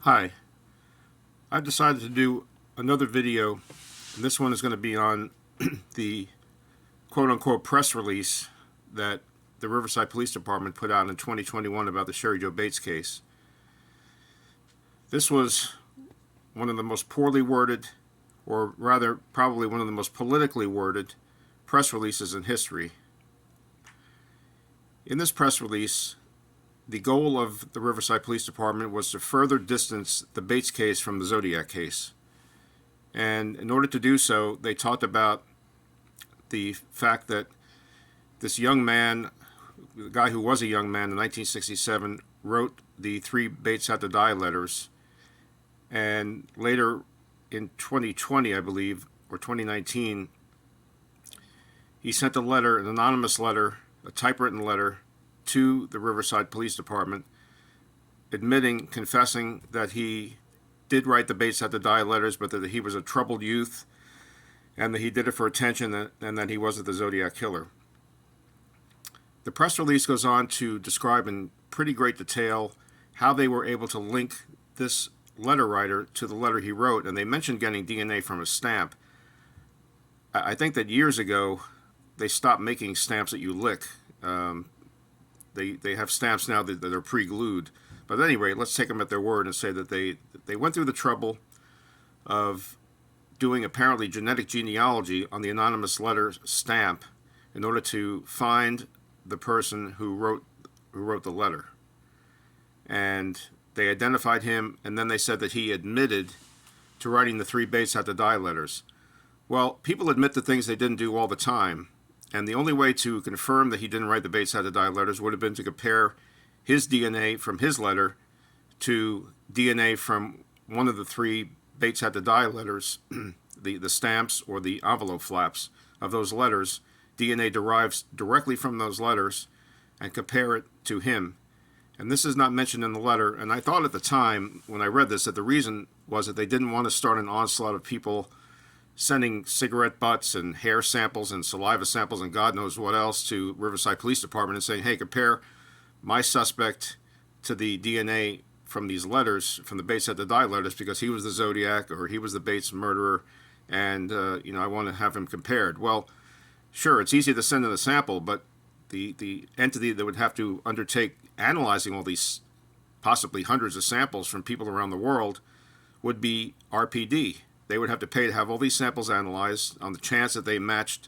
Hi, I've decided to do another video, and this one is going to be on the quote-unquote press release that the Riverside Police Department put out in 2021 about the Sherry Joe Bates case. This was one of the most poorly worded, or rather probably one of the most politically worded press releases in history. In this press release, the goal of the Riverside Police Department was to further distance the Bates case from the Zodiac case. And in order to do so, they talked about the fact that this young man, the guy who was a young man in 1967, wrote the 3 Bates Had to Die letters. And later in 2020, I believe, or 2019, he sent a letter, an anonymous letter, a typewritten letter, to the Riverside Police Department, confessing that he did write the Bates Had to Die letters, but that he was a troubled youth, and that he did it for attention, and that he wasn't the Zodiac killer. The press release goes on to describe in pretty great detail how they were able to link this letter writer to the letter he wrote, and they mentioned getting DNA from a stamp. I think that years ago they stopped making stamps that you lick. They have stamps now that are pre-glued. But at any rate, let's take them at their word and say that they went through the trouble of doing apparently genetic genealogy on the anonymous letter stamp in order to find the person who wrote the letter. And they identified him, and then they said that he admitted to writing the 3 Bates Had to Die letters. Well, people admit to things they didn't do all the time. And the only way to confirm that he didn't write the Bates Had to Die letters would have been to compare his DNA from his letter to DNA from one of the 3 Bates Had to Die letters, the stamps or the envelope flaps of those letters. DNA derives directly from those letters, and compare it to him. And this is not mentioned in the letter. And I thought at the time when I read this that the reason was that they didn't want to start an onslaught of people sending cigarette butts and hair samples and saliva samples and God knows what else to Riverside Police Department and saying, hey, compare my suspect to the DNA from these letters, from the Bates Had to Die letters, because he was the Zodiac or he was the Bates murderer, and I want to have him compared. Well, sure, it's easy to send in a sample, but the entity that would have to undertake analyzing all these possibly hundreds of samples from people around the world would be RPD. They would have to pay to have all these samples analyzed on the chance that they matched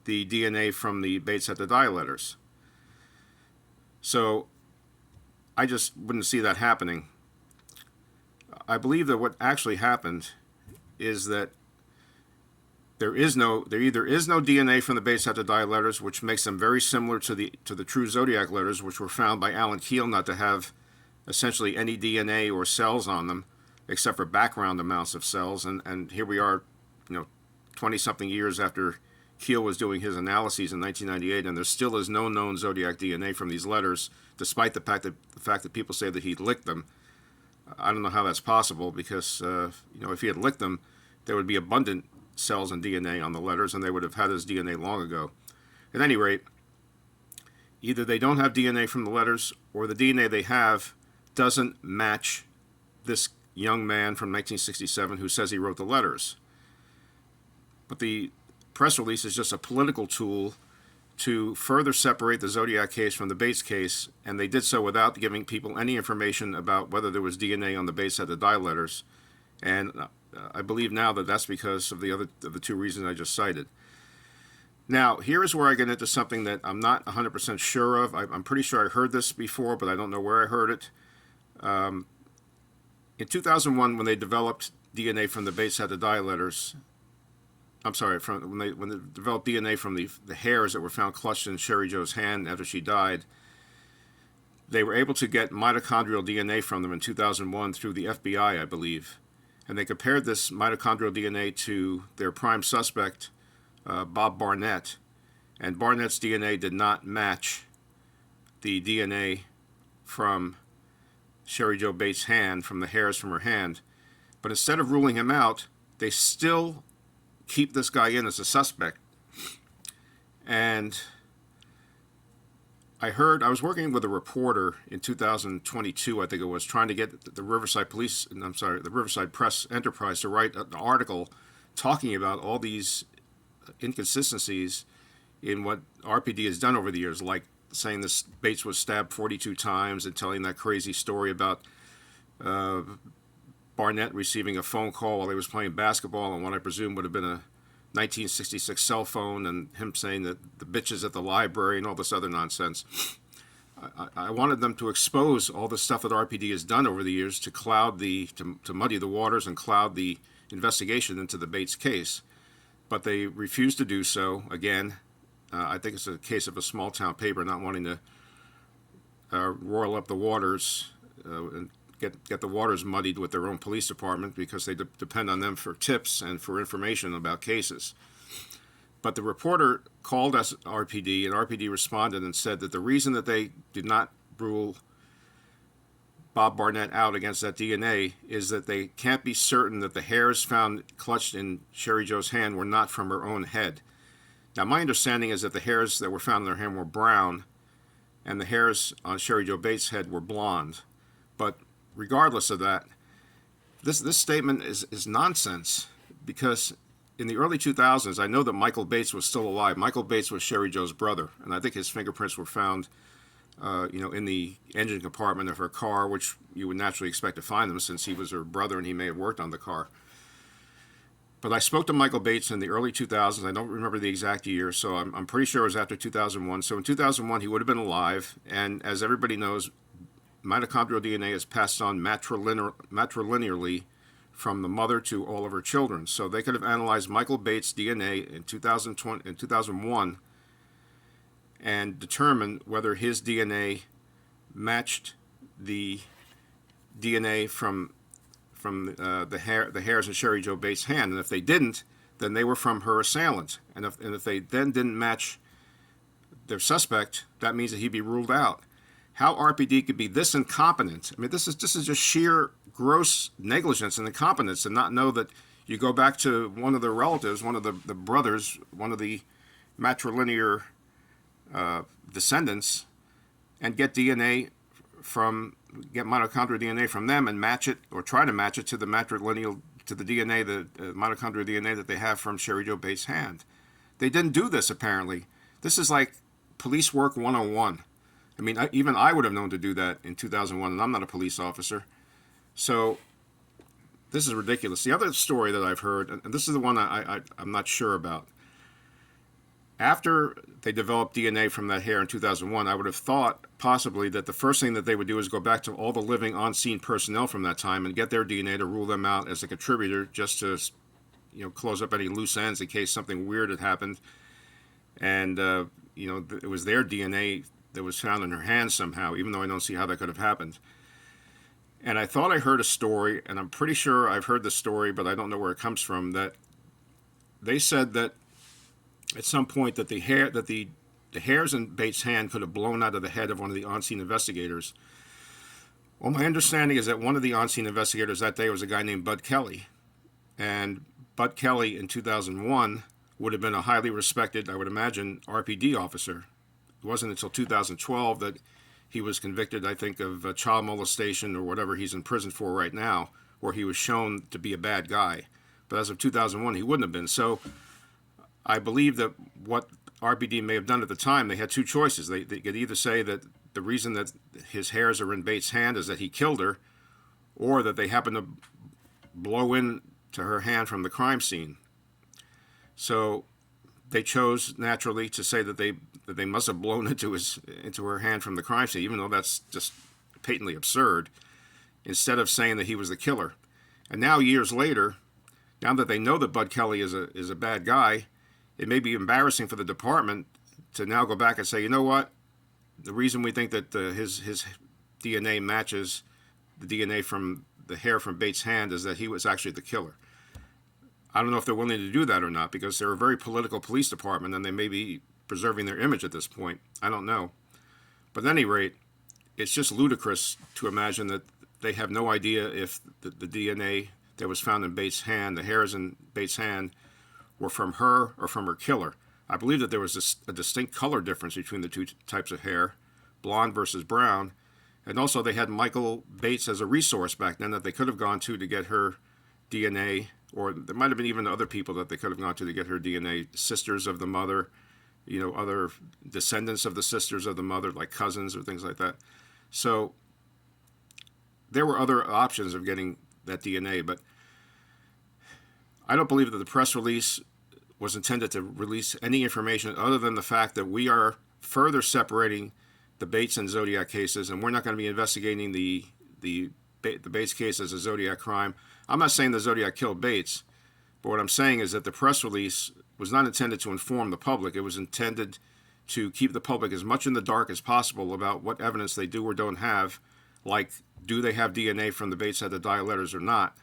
the DNA from the Bates Had to Die letters. So I just wouldn't see that happening. I believe that what actually happened is that there either is no DNA from the Bates Had to Die letters, which makes them very similar to the true Zodiac letters, which were found by Alan Keel not to have essentially any DNA or cells on them, except for background amounts of cells. And here we are, 20-something years after Keel was doing his analyses in 1998, and there still is no known Zodiac DNA from these letters, despite the fact that people say that he licked them. I don't know how that's possible, because if he had licked them, there would be abundant cells and DNA on the letters, and they would have had his DNA long ago. At any rate, either they don't have DNA from the letters, or the DNA they have doesn't match this young man from 1967 who says he wrote the letters. But the press release is just a political tool to further separate the Zodiac case from the Bates case, and they did so without giving people any information about whether there was DNA on the Bates Had to Die letters. And I believe now that that's because of the 2 reasons I just cited. Now, here is where I get into something that I'm not 100% sure of. I'm pretty sure I heard this before, but I don't know where I heard it. In 2001, when they developed DNA from the Bates Had to Die letters, when they developed DNA from the hairs that were found clutched in Sherry Joe's hand after she died, they were able to get mitochondrial DNA from them in 2001 through the FBI, I believe. And they compared this mitochondrial DNA to their prime suspect, Bob Barnett. And Barnett's DNA did not match the DNA from Sherry Joe Bates' hand, from the hairs from her hand. But instead of ruling him out, they still keep this guy in as a suspect. And I was working with a reporter in 2022, I think it was, trying to get the Riverside Police, I'm sorry, the Riverside Press Enterprise to write an article talking about all these inconsistencies in what RPD has done over the years, like saying this Bates was stabbed 42 times and telling that crazy story about Barnett receiving a phone call while he was playing basketball on what I presume would have been a 1966 cell phone, and him saying that the bitches at the library and all this other nonsense. I wanted them to expose all the stuff that RPD has done over the years to cloud to muddy the waters and cloud the investigation into the Bates case. But they refused to do so. Again, I think it's a case of a small town paper not wanting to roil up the waters and get the waters muddied with their own police department, because they depend on them for tips and for information about cases. But the reporter called us RPD, and RPD responded and said that the reason that they did not rule Bob Barnett out against that DNA is that they can't be certain that the hairs found clutched in Sherry Jo's hand were not from her own head. Now, my understanding is that the hairs that were found in her hand were brown, and the hairs on Sherry Jo Bates' head were blonde. But regardless of that, this statement is nonsense, because in the early 2000s, I know that Michael Bates was still alive. Michael Bates was Sherry Jo's brother, and I think his fingerprints were found, in the engine compartment of her car, which you would naturally expect to find them since he was her brother and he may have worked on the car. But I spoke to Michael Bates in the early 2000s. I don't remember the exact year, so I'm pretty sure it was after 2001. So in 2001, he would have been alive, and as everybody knows, mitochondrial DNA is passed on matrilinearly from the mother to all of her children. So they could have analyzed Michael Bates' DNA in 2001 and determined whether his DNA matched the DNA from the hairs in Sherry Jo Bates' hand. And if they didn't, then they were from her assailant. And if they then didn't match their suspect, that means that he'd be ruled out. How RPD could be this incompetent? I mean, this is just sheer gross negligence and incompetence, and not know that you go back to one of the relatives, one of the brothers, one of the matrilinear descendants, and get mitochondrial DNA from them and match it, or try to match it to the matrilineal, to the DNA, the mitochondrial DNA that they have from Sherry Jo Bates' hand. They didn't do this, apparently. This is like police work 101. I mean, even I would have known to do that in 2001, and I'm not a police officer. So this is ridiculous. The other story that I've heard, and this is the one I'm not sure about. After they developed DNA from that hair in 2001, I would have thought possibly that the first thing that they would do is go back to all the living on-scene personnel from that time and get their DNA to rule them out as a contributor, just to, close up any loose ends in case something weird had happened. And, it was their DNA that was found in her hand somehow, even though I don't see how that could have happened. And I thought I heard a story, and I'm pretty sure I've heard the story, but I don't know where it comes from, that they said that at some point that the hairs in Bates' hand could have blown out of the head of one of the on-scene investigators. Well, my understanding is that one of the on-scene investigators that day was a guy named Bud Kelly. And Bud Kelly in 2001 would have been a highly respected, I would imagine, RPD officer. It wasn't until 2012 that he was convicted, I think, of child molestation or whatever he's in prison for right now, where he was shown to be a bad guy. But as of 2001, he wouldn't have been. So I believe that what RPD may have done at the time, they had two choices. They could either say that the reason that his hairs are in Bates' hand is that he killed her, or that they happened to blow in to her hand from the crime scene. So they chose naturally to say that they must have blown into her hand from the crime scene, even though that's just patently absurd, instead of saying that he was the killer. And now, years later, now that they know that Bud Kelly is a bad guy, it may be embarrassing for the department to now go back and say, you know what, the reason we think that his DNA matches the DNA from the hair from Bates' hand is that he was actually the killer. I don't know if they're willing to do that or not, because they're a very political police department and they may be preserving their image at this point. I don't know. But at any rate, it's just ludicrous to imagine that they have no idea if the DNA that was found in Bates' hand, the hairs in Bates' hand, were from her or from her killer. I believe that there was a distinct color difference between the two types of hair, Blonde versus Brown. And also they had Michael Bates as a resource back then that they could have gone to get her DNA, or there might have been even other people that they could have gone to get her DNA, sisters of the mother, other descendants of the sisters of the mother, like cousins or things like that. So there were other options of getting that DNA, but I don't believe that the press release was intended to release any information other than the fact that we are further separating the Bates and Zodiac cases, and we're not going to be investigating the Bates case as a Zodiac crime. I'm not saying the Zodiac killed Bates, but what I'm saying is that the press release was not intended to inform the public. It was intended to keep the public as much in the dark as possible about what evidence they do or don't have, like do they have DNA from the Bates had to die letters or not,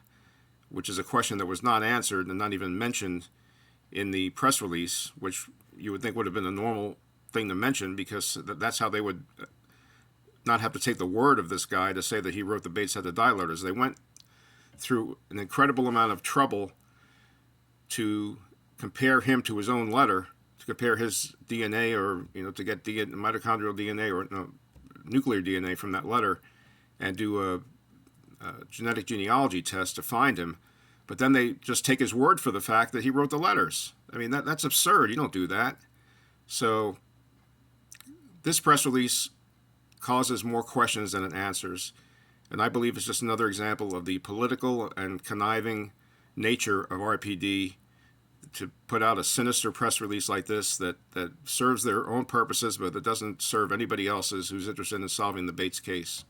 which is a question that was not answered and not even mentioned in the press release, which you would think would have been a normal thing to mention, because that's how they would not have to take the word of this guy to say that he wrote the Bates had to die letters. They went through an incredible amount of trouble to compare him to his own letter, to compare his DNA, or to get mitochondrial DNA or nuclear DNA from that letter, and do a genetic genealogy test to find him. But then they just take his word for the fact that he wrote the letters. I mean, that's absurd. You don't do that. So this press release causes more questions than it answers. And I believe it's just another example of the political and conniving nature of RPD to put out a sinister press release like this that serves their own purposes, but that doesn't serve anybody else's who's interested in solving the Bates case.